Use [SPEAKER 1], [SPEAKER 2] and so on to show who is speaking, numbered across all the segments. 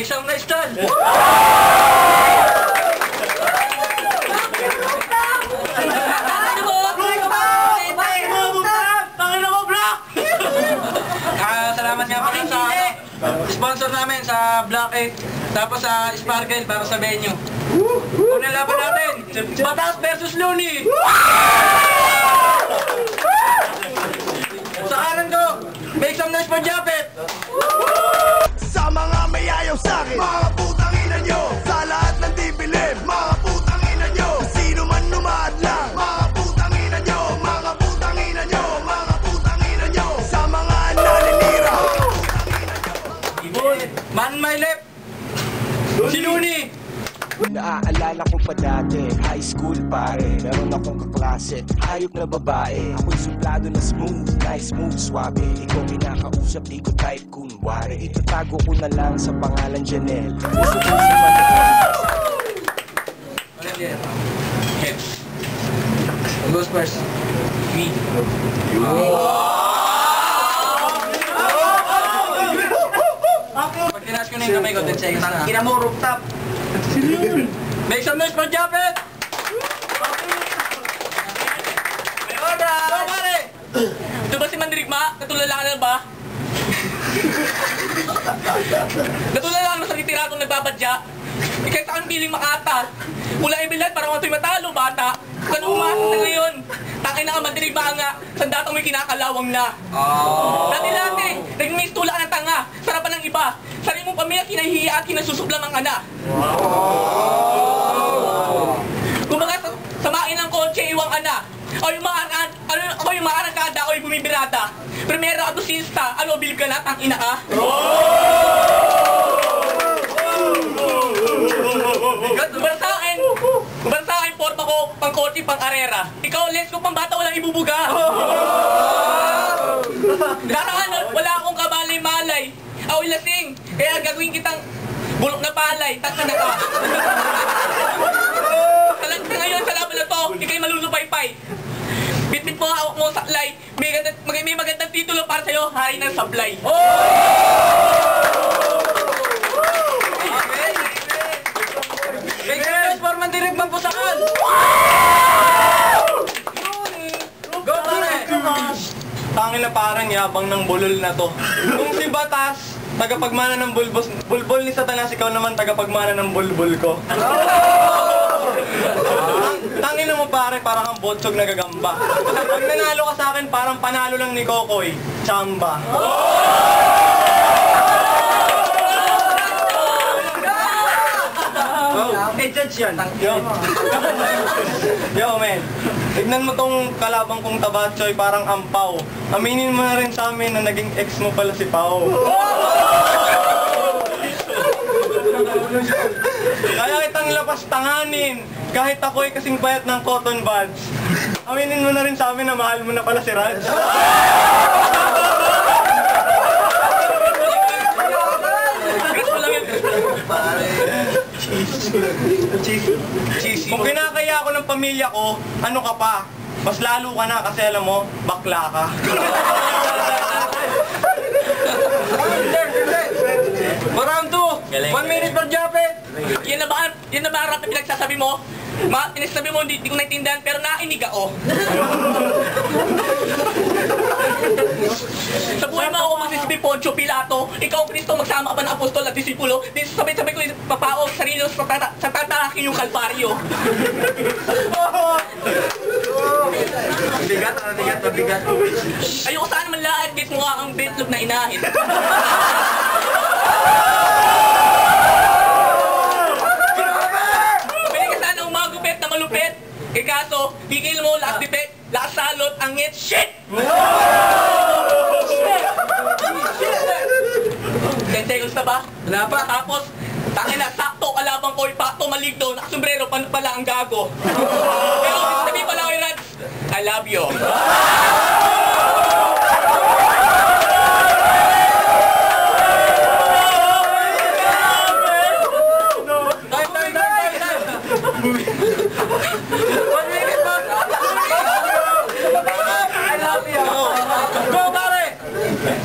[SPEAKER 1] isang na style. Salamat nga pala sa sponsor namin sa Black 8, tapos sa Sparkle para sa venue. Unang laban natin, Batas versus Looney. Sa kanan ko, make some noise for Japet.
[SPEAKER 2] Sa mga may ayaw sa'kin, mga putang ina nyo. Sa lahat ng dibilib, mga putang ina nyo. Sino man lumadlang, mga putang ina nyo. Mga putang ina nyo, mga putang ina nyo. Sa mga naninira,
[SPEAKER 1] Man my left, si Looney.
[SPEAKER 3] Naaalala ko pa dati, high school pare. Meron akong kaklase, hayop na babae. Ako'y suplado na smooth, nice smooth, swabe. Ikaw kinakausap, di ko type kunwari. Itatago ko na lang sa pangalan Janelle. Gusto ko si
[SPEAKER 1] Who goes first? Me. Pag tinas ko na yung kamay ko, 10 seconds na.
[SPEAKER 4] Kina mo rooftop.
[SPEAKER 1] Make some noise for Japet! Go, pare! Ito ba si Mandirigma? Natulala ka na ba? Natulala ka na sa titira kung nagbabadya? Ikay sa aking piling makata. Mula ibilad para mato'y matalo, bata. Kano umasok na ngayon? Takay na ka Mandirigma nga. Sandatang may kinakalawang na. Dati-dati, nag-miss tula ka ng tanga. Sarapan ng iba. Sarili mong pamilya, kinahihiya at kinasusublang ang ana. Kumbaga, samain ng kotse, iwang ana. O yung mga arangkada o yung bumibirata. Primera abusista, ano, bilib ka na, tang ina ka? Kumbaga sa akin, forma ko, pang kotse, pang arera. Ikaw, lens ko, pang bata, walang ibubuga. Daraan, wala akong kabalay-malay. Ako'y lasing, kaya gagawin kitang bulok na palay, taka na ka. Sa ngayon, sa laban na to, ikay malulupay-pay. Bitbit mo, hawak mo saklay. May magandang titulo para sa'yo, hari ng sablay. Make some noise for Mandirigma Pusakan! Go, pare!
[SPEAKER 5] Tangin na parang yabang ng bulol na to. Kung si Batas, tagapagmana ng bulbol ni Satanas, ikaw naman tagapagmana ng bulbul ko. Tangin na mo pare, parang ang botsog na gagamba. Pag nanalo ka sa akin, parang panalo lang ni Kokoy. Chamba.
[SPEAKER 4] Eh, judge yan.
[SPEAKER 5] Yo, man. Tignan mo tong kalabang kong tabatsoy, parang ampaw. Aminin mo na rin sa amin na naging ex mo pala si Pao. Kaya kitang lapas tanganin, kahit ako'y kasing payat ng cotton buds. Aminin mo na rin sa amin na mahal mo na pala si Raj. Kung kinakaya ako ng pamilya ko, ano ka pa? Mas lalo ka na kasi alam mo, bakla ka.
[SPEAKER 1] For round 2, 1 minute for Japet. Yan na ba ang rap na pinagsasabi mo? Pinagsasabi mo, hindi ko naintindihan, pero nainig ako. Sa buhay mo ako magsisibi Poncio Pilato, ikaw Kristo magsama ka ba ng apostol at disipulo? Di sabay-sabay ko papao sa sarili sa tatarakin yung kalbaryo.
[SPEAKER 4] Mabigat.
[SPEAKER 1] Ayoko sana naman lahat, kahit mukha kang betlog na inahin. Pwede ka sana umagupit na malupit. Eh kaso, bigil mo, last debate, last salot, angit, shit! 10 seconds na ba? Wala pa. Tapos, tangina, sakto, kalabang ko, ipakto, maligdo, nakasombrero, pala ang gago. Pero, sabi pala ko yung Rats, I love you.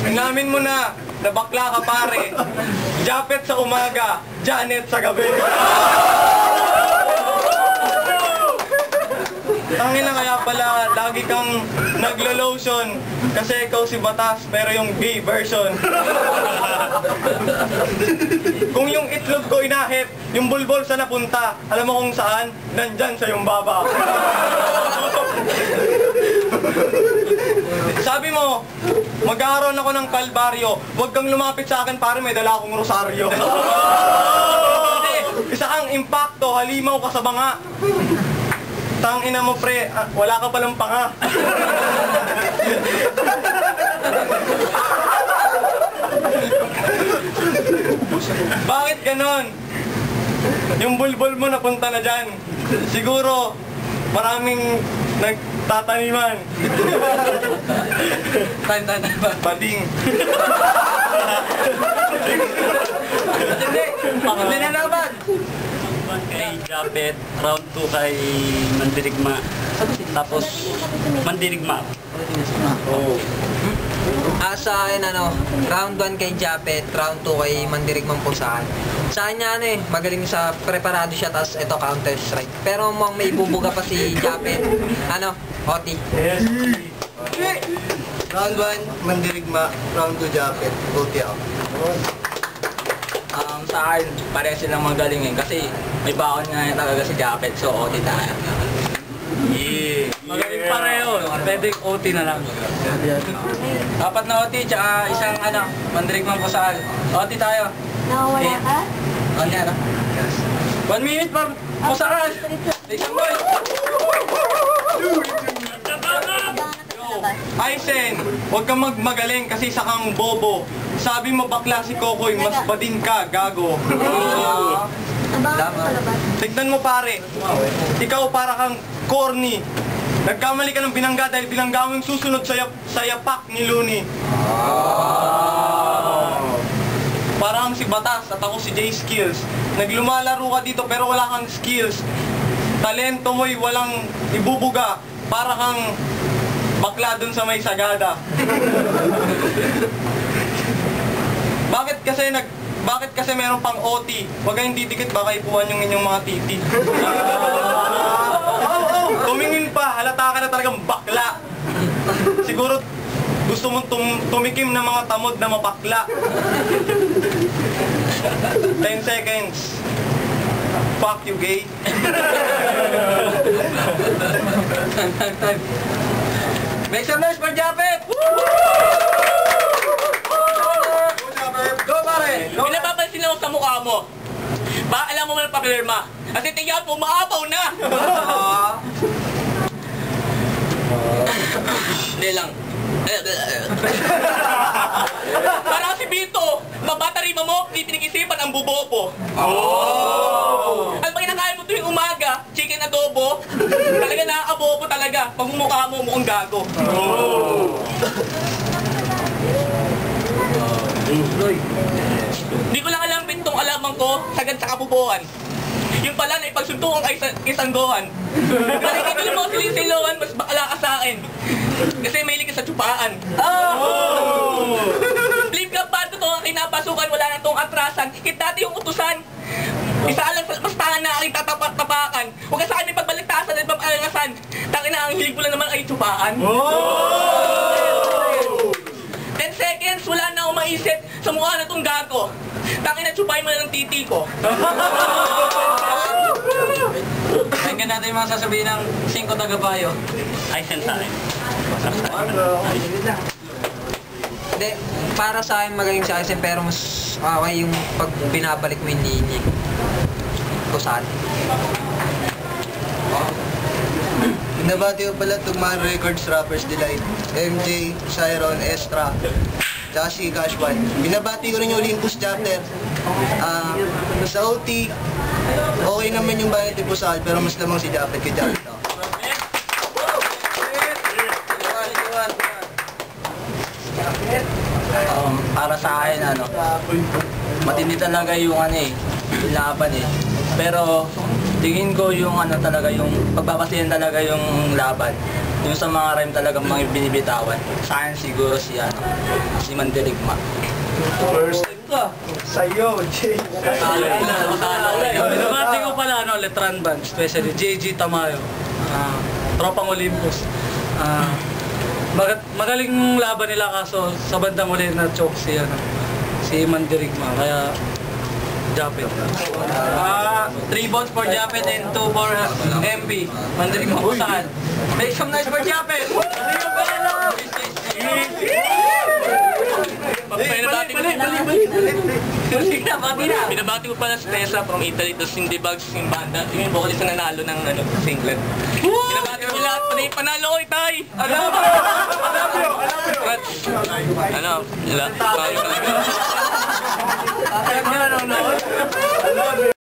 [SPEAKER 5] Inamin mo na bakla ka pare. Japet sa umaga, Janet sa gabi. Tangina kaya pala, lagi kang naglo-lotion kasi ikaw si Batas pero yung gay version. Kung yung itlog ko inahit, yung bulbol sa napunta, alam mo kung saan? Nandyan sa yung baba. Sabi mo, mag-aaroon ako ng kalbaryo, huwag kang lumapit sa akin para may dala akong rosaryo. Kasi isa kang impacto, halimaw ka sa banga. Tangina mo pre, wala ka palang panga. Bakit ganon? Yung bulbol mo napunta na dyan. Siguro, maraming nagtataniman.
[SPEAKER 1] Time.
[SPEAKER 5] Bading.
[SPEAKER 1] Hindi na naman.
[SPEAKER 6] Kay Japet, round 2 kay Mandirigma. Tapos, Mandirigma.
[SPEAKER 5] Oh.
[SPEAKER 7] Sa akin, round 1 kay Japet, round 2 kay Mandirigmang Pusaan. Sa kanya, magaling sa preparado siya, tas ito, Counter-Strike. Pero mukhang may bubuga pa si Japet. Oti.
[SPEAKER 4] Round 1, Mandirigma. Round 2, Japet. Buti ako.
[SPEAKER 1] Sa akin, pareho silang magaling kasi may baon nga talaga si Japet, so OT tayo.
[SPEAKER 6] Yeah. Magaling pareho. Pwede OT na lang.
[SPEAKER 1] Dapat na OT, tsaka isang Mandirigmang Pusaan. OT tayo.
[SPEAKER 8] Nawawala ka?
[SPEAKER 1] Ano yan? 1 minute pa, Pusaan! Isang boy!
[SPEAKER 5] Aisen, huwag kang magmagaling kasi isa kang bobo. Sabi mo bakla si Kokoy, mas bading ka, gago.
[SPEAKER 8] Abangan ko sa labas.
[SPEAKER 5] Tignan mo pare, ikaw para kang corny. Nagkamali ka ng binangga dahil binangga mo yung susunod sa yapak ni Looney. Parang si Batas at ako si J Skills. Naglumalaro ka dito pero wala kang skills. Talento mo'y walang ibubuga. Para kang bakla dun sa may sagada. Bakit kasi meron pang OT? Huwag kayong didikit, baka ipuan yung inyong mga titi. Tumingin pa, halata ka na talagang bakla. Siguro gusto mong tumikim ng mga tamod na mapakla. 10 seconds. Fuck you, gay.
[SPEAKER 1] Time. Make some noise for Japet! Go pare! May napapansin lang ako sa mukha mo. Ba, alam mo man ang papirma. Kasi tingnan mo, maapaw na! Hindi lang. Parang si Bito, mabatarima mo, di pinag-isipan ang bubobo. At pag kinakain mo tuwing umaga, chicken adobo, talaga nakakabobo talaga. Pag mukha mo, mukhang gago. Di ko lang alam bintong alaman ko, sagad sa kapupuan. Yung pala na ipagsuntukan ay isanggohan. Nakikita mo siling-siloan, mas bakala ka sa akin. Kasi mahilig ka sa tsupaan. Flip ka pa, ito ang kinapasukan, wala na itong atrasan. Hit dati yung utusan. Isa lang sa bastahan na aking tatapak-tapakan. Huwag ka sa akin may pagbaligtasan at pag-alangasan. Tangina, ang hilig mo lang naman ay tsupaan. 10 seconds, wala na akong maisip sa mukha na itong gago. Tangina, tsupay mo na ng titi ko.
[SPEAKER 6] Tingnan natin yung mga sasabihin ng 5 tagabayo. Aisen sa akin.
[SPEAKER 7] Hindi, para sa akin magaling sa akin, pero mas okay yung pag binabalik mo yung linya. Pusaan.
[SPEAKER 4] Binabati ko pala itong mga records rappers Delight, MJ, Cyron, Estra, tsaka si Cash One. Binabati ko rin yung Olympus chapter. Sa OT, okay naman yung Vanity Pusal, pero mas lamang si Japet kay Japet.
[SPEAKER 6] Para sa akin, matindi talaga yung yung laban Pero tingin ko yung talaga yung pagbabasihan talaga yung laban. Yung sa mga rhyme talagang mga binibitawan. Sa akin siguro si Mandirigma.
[SPEAKER 5] First Sa'yo, Jay.
[SPEAKER 6] Binabati ko pala, Letran Band, especially JG Tamayo, Tropang Olympus. Magaling laban nila kaso sa bandang uli na choke si Mandirigma, kaya Japet. 3 votes for Japet and 2 for MB. Mandirigma pusahan. Make some noise for Japet!
[SPEAKER 1] Binabati ko pala si Tessa from Italy, tapos yung Debugs, yung banda, yung vocalist na nanalo ng singlet. Binabati ko lahat, panalo ko, Itay! Ano?